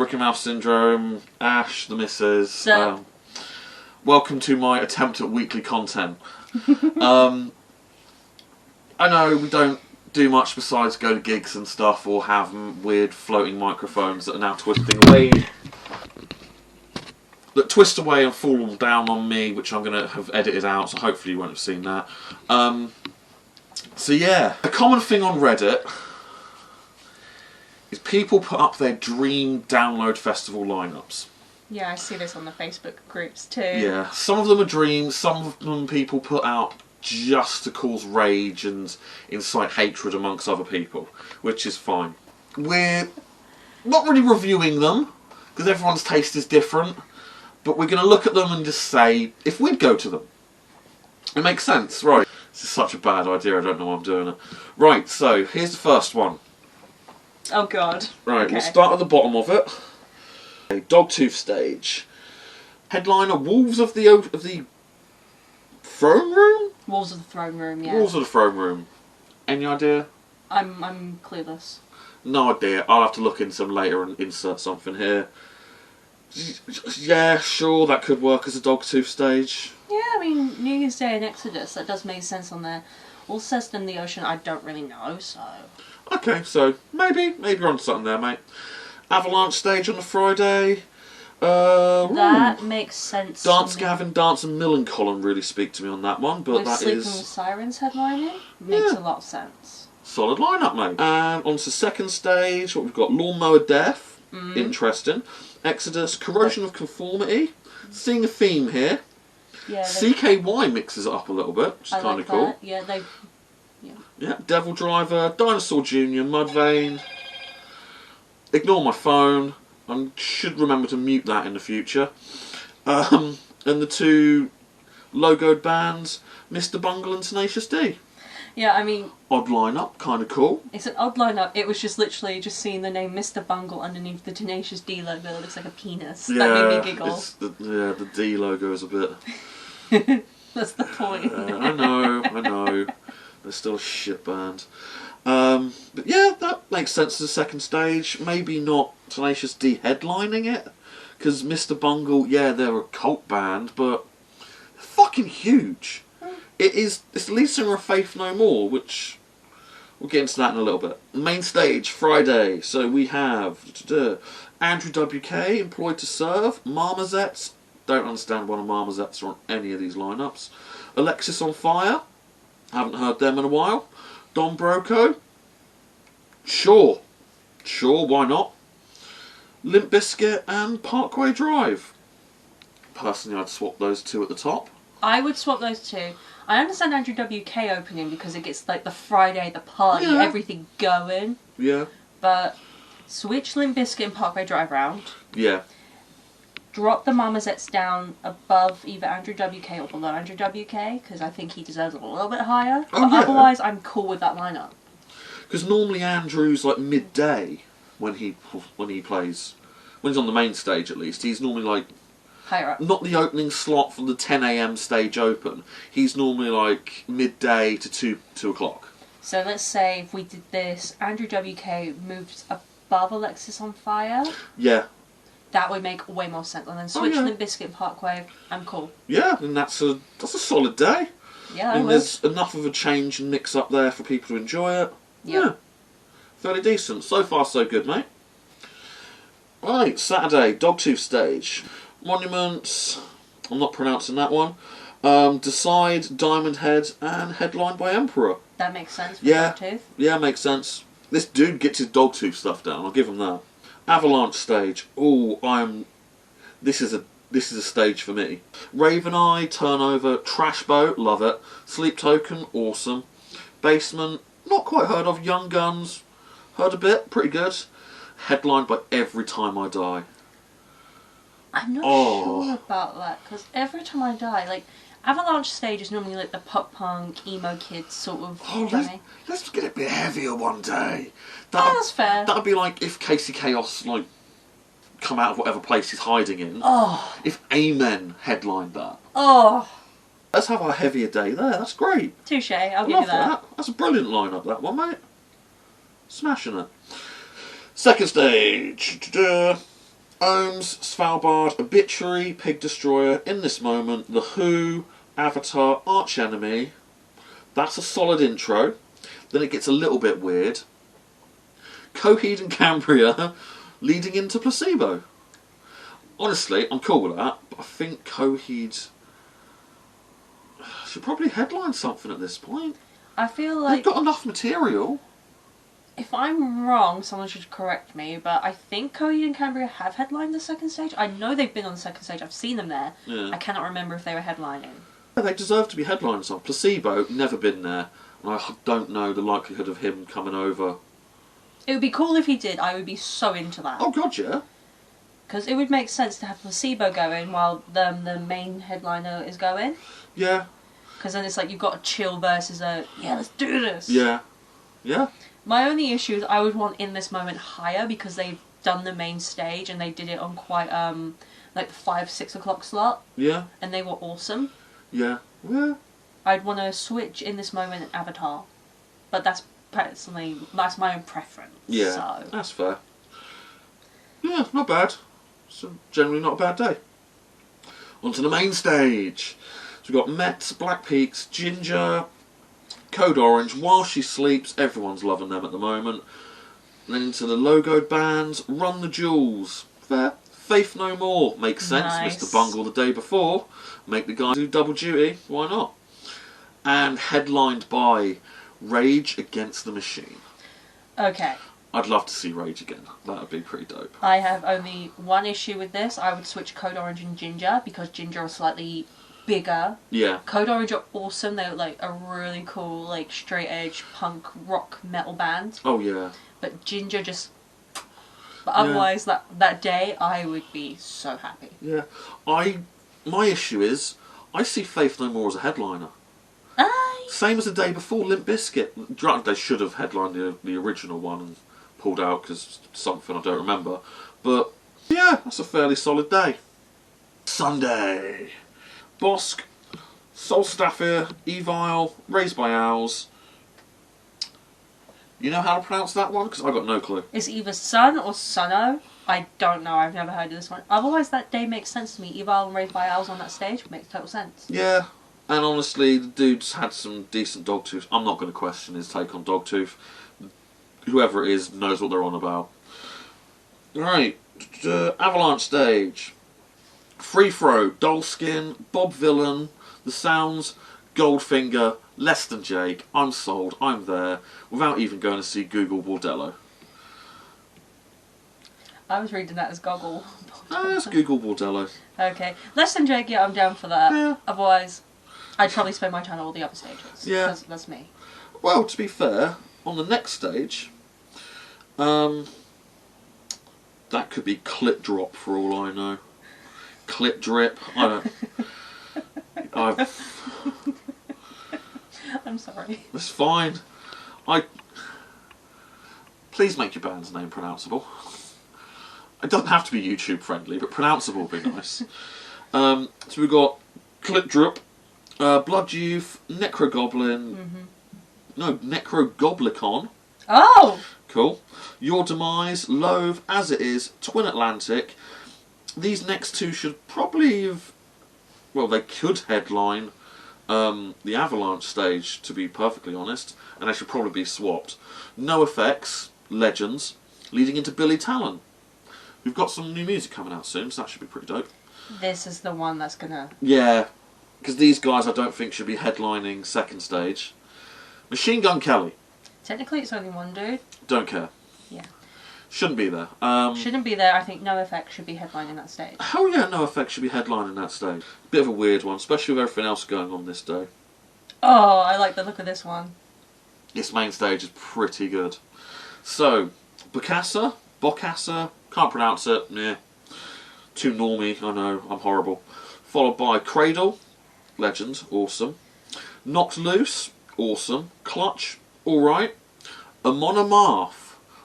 Brick and Mouse Syndrome, Ash, the missus. So, welcome to my attempt at weekly content. I know we don't do much besides go to gigs and stuff or have weird floating microphones that are now twisting away. That twist away and fall down on me, which I'm going to have edited out, so hopefully you won't have seen that. So yeah, a common thing on Reddit is people put up their dream download festival lineups. yeah, I see this on the Facebook groups too. Yeah, some of them are dreams, some of them people put out just to cause rage and incite hatred amongst other people, which is fine. We're not really reviewing them, because everyone's taste is different, but we're going to look at them and just say, if we'd go to them. It makes sense, right? This is such a bad idea, I don't know why I'm doing it. Right, so, here's the first one. Oh god. Right, okay. We'll start at the bottom of it. A Dogtooth stage. Headliner, Wolves of the Throne Room? Wolves of the Throne Room, yeah. Wolves of the Throne Room. Any idea? I'm clueless. No idea. I'll have to look into them later and insert something here. Yeah, sure, that could work as a Dogtooth stage. Yeah, I mean, New Year's Day and Exodus, that does make sense on there. Alcest in the Ocean, I don't really know, so... Okay, so maybe you're on something there, mate. Avalanche stage on the Friday. That makes sense. Dance Gavin, Dance and Millencolin really speak to me on that one, but with that Sleeping is... with Sirens headlining? Makes a lot of sense. Solid lineup, mate. And on to second stage, what we've got, Lawnmower Death. Interesting. Exodus, Corrosion of Conformity. Seeing a theme here. Yeah, CKY mixes it up a little bit, which is kind of cool. That. Yeah, Yeah, Devil Driver, Dinosaur Jr., Mudvayne. Ignore my phone. I should remember to mute that in the future. And the two logoed bands, Mr. Bungle and Tenacious D. Yeah, I mean... Odd lineup, kind of cool. It's an odd lineup. It was just literally just seeing the name Mr. Bungle underneath the Tenacious D logo that looks like a penis. Yeah, that made me giggle. The D logo is a bit... That's the point. I know. They're still a shit band. But yeah, that makes sense as a second stage. Maybe not Tenacious D headlining it. Because Mr. Bungle, yeah, they're a cult band, but they're fucking huge. It's the lead singer of Faith No More, which we'll get into that in a little bit. Main stage, Friday. So we have Andrew WK, Employed to Serve, Marmozets. Don't understand why the Marmozets are on any of these lineups. Alexis on Fire. Haven't heard them in a while. Don Broco. Sure, why not? Limp Bizkit and Parkway Drive. Personally, I'd swap those two at the top. I would swap those two. I understand Andrew WK opening because it gets like the Friday, the party, everything going. Yeah. But switch Limp Bizkit and Parkway Drive round. Yeah. Drop the Marmozets down above either Andrew WK or below Andrew WK because I think he deserves a little bit higher. Oh, but yeah. otherwise, I'm cool with that lineup. Because normally Andrew's like midday when he plays. When he's on the main stage, at least, he's normally like higher up. Not the opening slot for the 10 AM stage open. He's normally like midday to 2 o'clock. So let's say if we did this, Andrew WK moves above Alexis on Fire. Yeah. That would make way more sense. And then switch Limp Bizkit and Parkway. I'm cool. Yeah, and that's a solid day. Yeah, I mean, there's enough of a change and mix up there for people to enjoy it. Yeah. Fairly decent. So far, so good, mate. Right, Saturday, Dogtooth stage. Monuments, I'm not pronouncing that one. Decide, Diamond Head, and headlined by Emperor. That makes sense for Dogtooth. Dogtooth. Yeah, makes sense. This dude gets his Dogtooth stuff down, I'll give him that. Avalanche stage. Ooh, this is a stage for me. Raven Eye, Turnover, Trash Boat, love it. Sleep Token, awesome. Basement, not quite heard of. Young Guns, heard a bit, pretty good. Headlined by Every Time I Die. I'm not sure about that, because Every Time I Die, like, Avalanche stage is normally like the pop punk, emo kids sort of journey. Let's get a bit heavier one day. That's fair. That'd be like if Casey Chaos, like, come out of whatever place he's hiding in. Oh. If Amen headlined that. Oh. Let's have our heavier day there, that's great. Touche, I'll give you that. That's a brilliant lineup, that one, mate. Smashing it. Second stage. Ohms, Svalbard, Obituary, Pig Destroyer, In This Moment, The Who, Avatar, Arch Enemy. That's a solid intro. Then it gets a little bit weird. Coheed and Cambria, leading into Placebo. Honestly, I'm cool with that, but I think Coheed should probably headline something at this point. I feel like they've got enough material. If I'm wrong, someone should correct me, but I think Coheed and Cambria have headlined the second stage. I know they've been on the second stage. I've seen them there. Yeah. I cannot remember if they were headlining. They deserve to be headliners on. Placebo, never been there, and I don't know the likelihood of him coming over. It would be cool if he did. I would be so into that. Oh god, yeah. Because it would make sense to have Placebo going while the main headliner is going. Yeah. Because then it's like you've got a chill versus a, yeah, let's do this. Yeah. Yeah. My only issue is I would want In This Moment higher because they've done the main stage and they did it on quite, like the 5-6 o'clock slot. Yeah. And they were awesome. Yeah. Yeah. I'd want to switch In This Moment and Avatar. But that's my own preference. Yeah. So. That's fair. Yeah, not bad. It's generally not a bad day. On to the main stage. So we've got Mets, Black Peaks, Ginger, Code Orange, While She Sleeps, everyone's loving them at the moment. And then into the logoed bands, Run the Jewels, fair. Faith No More, makes sense, Nice. Mr. Bungle the day before, make the guys do double duty, why not? And headlined by Rage Against the Machine. Okay. I'd love to see Rage again, that would be pretty dope. I have only one issue with this. I would switch Code Orange and Ginger because Ginger are slightly bigger. Yeah. Code Orange are awesome. They're like a really cool, like straight edge punk rock metal band. Oh yeah. But Ginger just. But otherwise, that day I would be so happy. Yeah. My issue is I see Faith No More as a headliner. Same as the day before, Limp Bizkit. They should have headlined the original one and pulled out because something I don't remember. But yeah, that's a fairly solid day. Sunday. Bosk, Solstafir, Evile, Raised by Owls. You know how to pronounce that one? Because I got no clue. It's either Sun or Sunno. I don't know. I've never heard of this one. Otherwise, that day makes sense to me. Evile and Raised by Owls on that stage makes total sense. Yeah. And honestly, the dude's had some decent Dogtooth. I'm not going to question his take on Dogtooth. Whoever it is knows what they're on about. Right, Avalanche stage. Free Throw, Dolskin, Bob Villain, The Sounds, Goldfinger, Less Than Jake, I'm sold, I'm there, without even going to see Google Bordello. I was reading that as Goggle. It's Google Bordello. Okay. Less Than Jake, yeah, I'm down for that. Yeah. Otherwise, I'd probably spend my time on all the other stages. Yeah. That's me. Well, to be fair, on the next stage, that could be Clip Drop for all I know. Clip Drip, I don't... I'm sorry. It's fine. Please make your band's name pronounceable. It doesn't have to be YouTube friendly, but pronounceable would be nice. So we've got Clip Drip, Blood Youth, Necrogoblin... No, Necrogoblicon. Oh! Cool. Your Demise, Loathe, As It Is, Twin Atlantic. These next two should probably have... Well, they could headline the Avalanche stage, to be perfectly honest, and they should probably be swapped. No Effects, Legends, leading into Billy Talon. We've got some new music coming out soon, so that should be pretty dope. This is the one that's gonna... Yeah, because these guys I don't think should be headlining second stage. Machine Gun Kelly. Technically it's only one dude. Don't care. Yeah. Shouldn't be there. Shouldn't be there. I think No Effect should be headlining that stage. Hell yeah, No Effect should be headlining that stage. Bit of a weird one, especially with everything else going on this day. Oh, I like the look of this one. This main stage is pretty good. So, Bokassa, can't pronounce it, yeah. Too normie, I know, I'm horrible. Followed by Cradle, legend, awesome. Knocked Loose, awesome. Clutch, alright. Amon Amarth.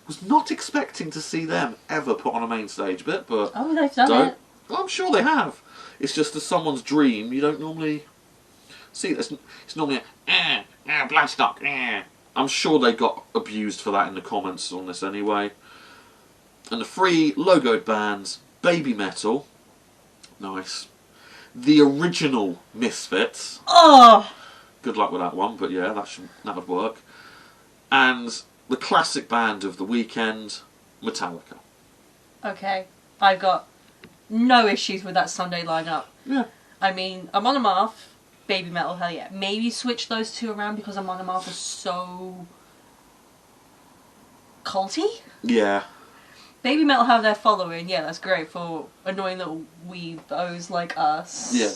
Was not expecting to see them ever put on a main stage bit, but... Oh, they've done it. I'm sure they have. It's just as someone's dream, you don't normally see this. It's normally Bloodstock, I'm sure they got abused for that in the comments on this anyway. And the three logoed bands, Baby Metal. Nice. The original Misfits. Oh! Good luck with that one, but yeah, that would work. And the classic band of the weekend, Metallica. Okay. I've got no issues with that Sunday lineup. Yeah. I mean, Amon Amarth, Baby Metal, hell yeah. Maybe switch those two around because Amon Amarth is so culty. Yeah. Baby Metal have their following, yeah, that's great for annoying little weebos like us. Yeah.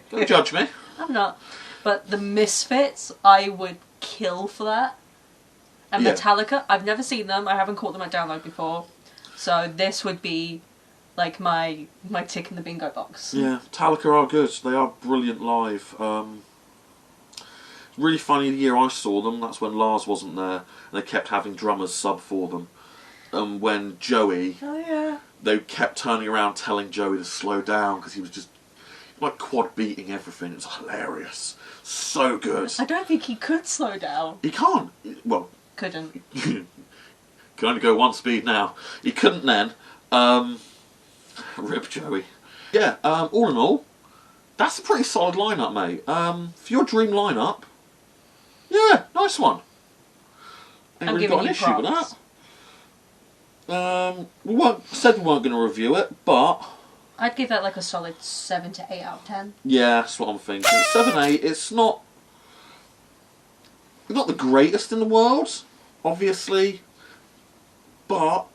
Don't judge me. I'm not. But the Misfits, I would kill for that. And Yeah. Metallica, I've never seen them, I haven't caught them at download before. So this would be like my tick in the bingo box. Yeah, Metallica are good. They are brilliant live. Really funny, the year I saw them, that's when Lars wasn't there, and they kept having drummers sub for them. When Joey, Oh yeah. they kept turning around telling Joey to slow down because he was just like quad beating everything. It was hilarious. So good. I don't think he could slow down. He can't. Well, Couldn't. can only go one speed now. He couldn't then. Rip Joey. Yeah, all in all, that's a pretty solid lineup, mate. For your dream lineup, yeah, nice one. Ain't I'm really giving got an you issue with that. props. Said we weren't going to review it, but I'd give that like a solid 7 to 8 out of 10. yeah, that's what I'm thinking. 7, 8. It's not the greatest in the world, obviously, but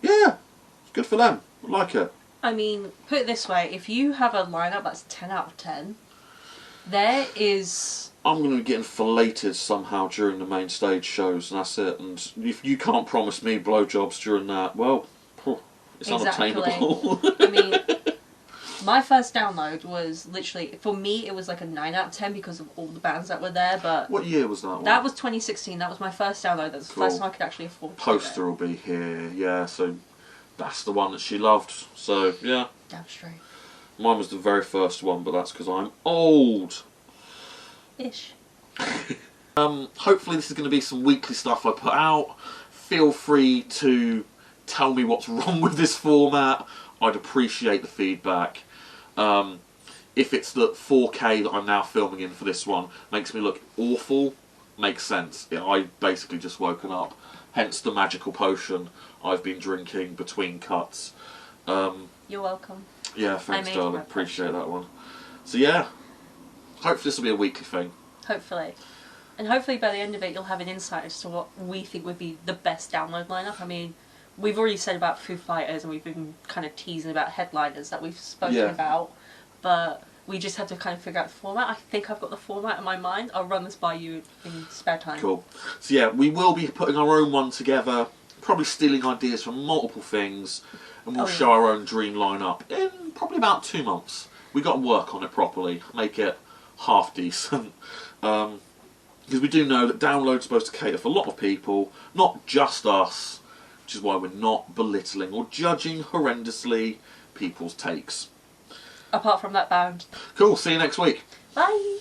yeah, it's good for them. I like it. I mean, put it this way, if you have a lineup that's 10 out of 10, there is... I'm going to be getting filleted somehow during the main stage shows, and that's it. And if you can't promise me blowjobs during that, well, it's unattainable. I mean, my first download was literally, for me, it was like a 9 out of 10 because of all the bands that were there, but... What year was that one? That was 2016, that was my first download, that was the first time I could actually afford to do it. Poster will be here, yeah, so that's the one that she loved, so yeah. Damn straight. Mine was the very first one, but that's because I'm old. Ish. Hopefully this is going to be some weekly stuff I put out. Feel free to tell me what's wrong with this format. I'd appreciate the feedback. If it's the 4K that I'm now filming in for this one makes me look awful, makes sense. Yeah, I basically just woken up. Hence the magical potion I've been drinking between cuts. You're welcome. Yeah, thanks darling, appreciate that one. So yeah, hopefully this will be a weekly thing. Hopefully. And hopefully by the end of it you'll have an insight as to what we think would be the best download lineup. I mean, we've already said about Foo Fighters and we've been kind of teasing about headliners that we've spoken about, but we just have to kind of figure out the format. I think I've got the format in my mind. I'll run this by you in spare time. Cool. So yeah, we will be putting our own one together, probably stealing ideas from multiple things, and we'll show our own dream lineup in probably about 2 months. We got to work on it properly, make it half decent. Because we do know that download's supposed to cater for a lot of people, not just us, which is why we're not belittling or judging horrendously people's takes. Apart from that band. Cool, see you next week. Bye!